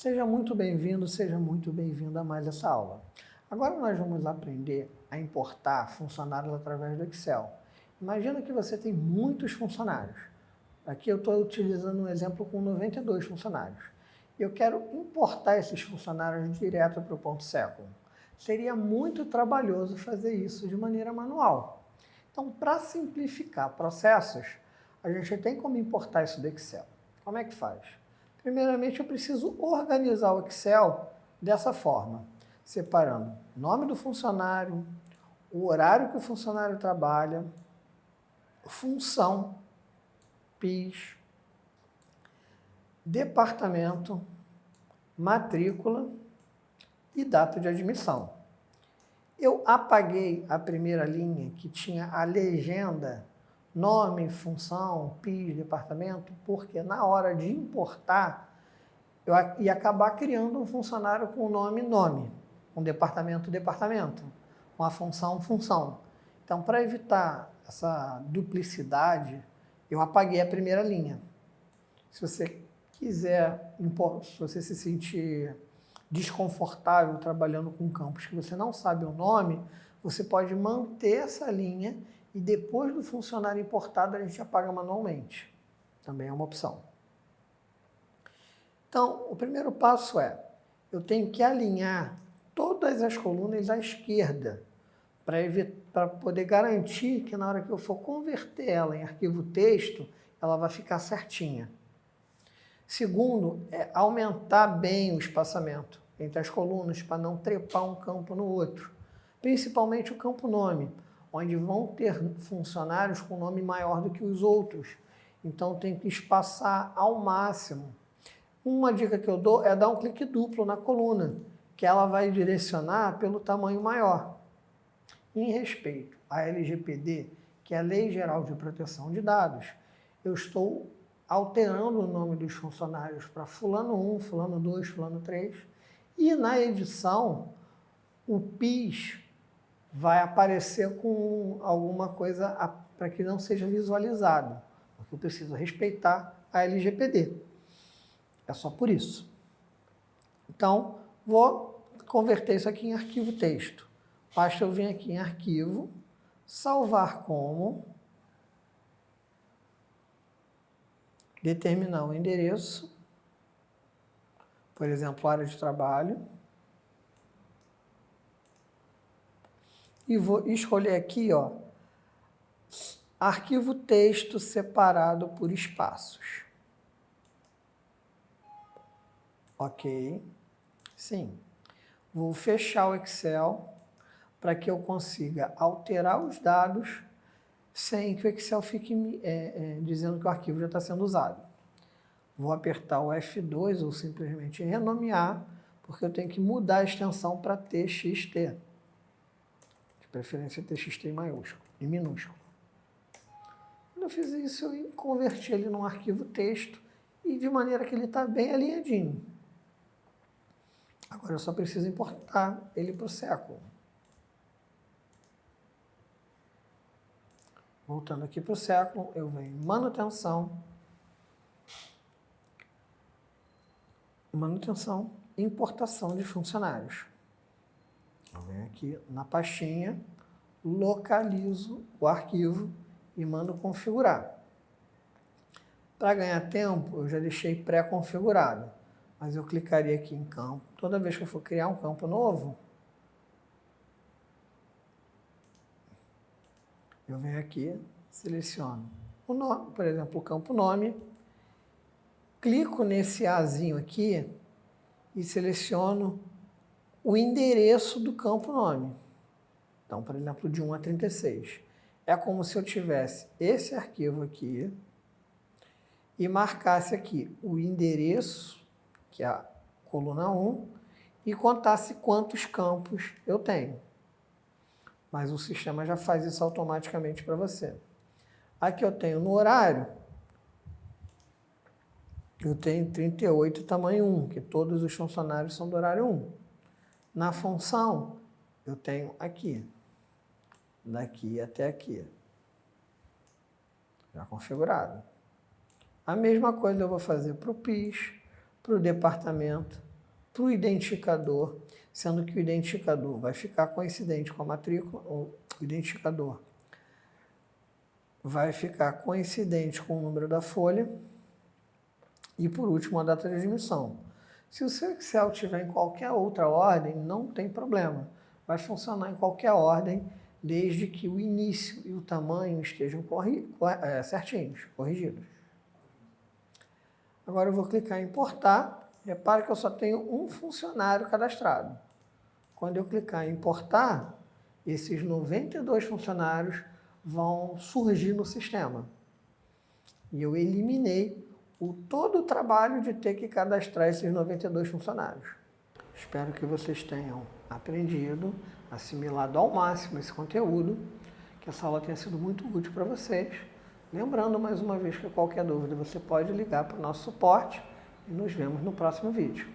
Seja muito bem-vindo, seja muito bem-vinda a mais essa aula. Agora nós vamos aprender a importar funcionários através do Excel. Imagina que você tem muitos funcionários. Aqui eu estou utilizando um exemplo com 92 funcionários. Eu quero importar esses funcionários direto para o ponto século. Seria muito trabalhoso fazer isso de maneira manual. Então, para simplificar processos, a gente tem como importar isso do Excel. Como é que faz? Primeiramente, eu preciso organizar o Excel dessa forma, separando o nome do funcionário, o horário que o funcionário trabalha, função, PIS, departamento, matrícula e data de admissão. Eu apaguei a primeira linha que tinha a legenda nome, função, PIS, departamento, porque na hora de importar, eu ia acabar criando um funcionário com o nome, com departamento, com a função. Então, para evitar essa duplicidade, eu apaguei a primeira linha. Se você quiser, se você se sentir desconfortável trabalhando com campos que você não sabe o nome, você pode manter essa linha e depois do funcionário importado a gente apaga manualmente. Também é uma opção. Então, o primeiro passo é, eu tenho que alinhar todas as colunas à esquerda para poder garantir que na hora que eu for converter ela em arquivo texto, ela vai ficar certinha. Segundo, é aumentar bem o espaçamento entre as colunas para não trepar um campo no outro. Principalmente o campo nome, onde vão ter funcionários com nome maior do que os outros. Então tem que espaçar ao máximo. Uma dica que eu dou é dar um clique duplo na coluna, que ela vai direcionar pelo tamanho maior. Em respeito à LGPD, que é a Lei Geral de Proteção de Dados, eu estou alterando o nome dos funcionários para fulano 1, fulano 2, fulano 3, e na edição o PIS vai aparecer com alguma coisa para que não seja visualizado, porque eu preciso respeitar a LGPD. É só por isso. Então, vou converter isso aqui em arquivo texto. Basta eu vir aqui em arquivo, salvar como, determinar o endereço, por exemplo, área de trabalho, e vou escolher aqui, ó, arquivo texto separado por espaços. Ok? Sim. Vou fechar o Excel para que eu consiga alterar os dados sem que o Excel fique dizendo que o arquivo já está sendo usado. Vou apertar o F2 ou simplesmente renomear, porque eu tenho que mudar a extensão para TXT. De preferência TXT em minúsculo. Quando eu fiz isso, eu converti ele num arquivo texto e de maneira que ele está bem alinhadinho. Agora eu só preciso importar ele para o século. Voltando aqui para o século, eu venho em manutenção, importação de funcionários. Eu venho aqui na pastinha, localizo o arquivo e mando configurar. Para ganhar tempo, eu já deixei pré-configurado, mas eu clicaria aqui em campo. Toda vez que eu for criar um campo novo, eu venho aqui, seleciono o nome, por exemplo, o campo nome, clico nesse Azinho aqui e seleciono o endereço do campo nome. Então, por exemplo, de 1 a 36. É como se eu tivesse esse arquivo aqui e marcasse aqui o endereço, que é a coluna 1, e contasse quantos campos eu tenho. Mas o sistema já faz isso automaticamente para você. Aqui eu tenho no horário, eu tenho 38 tamanho 1, que todos os funcionários são do horário 1. Na função, eu tenho aqui, daqui até aqui, já configurado. A mesma coisa eu vou fazer para o PIS, para o departamento para o identificador, sendo que o identificador vai ficar coincidente com a matrícula, ou o identificador vai ficar coincidente com o número da folha e, por último, a data de admissão. Se o seu Excel tiver em qualquer outra ordem, não tem problema. Vai funcionar em qualquer ordem, desde que o início e o tamanho estejam certinhos, corrigidos. Agora eu vou clicar em importar. Repare que eu só tenho um funcionário cadastrado. Quando eu clicar em importar, esses 92 funcionários vão surgir no sistema. E eu eliminei todo o trabalho de ter que cadastrar esses 92 funcionários. Espero que vocês tenham aprendido, assimilado ao máximo esse conteúdo, que essa aula tenha sido muito útil para vocês. Lembrando, mais uma vez, que qualquer dúvida você pode ligar para o nosso suporte e nos vemos no próximo vídeo.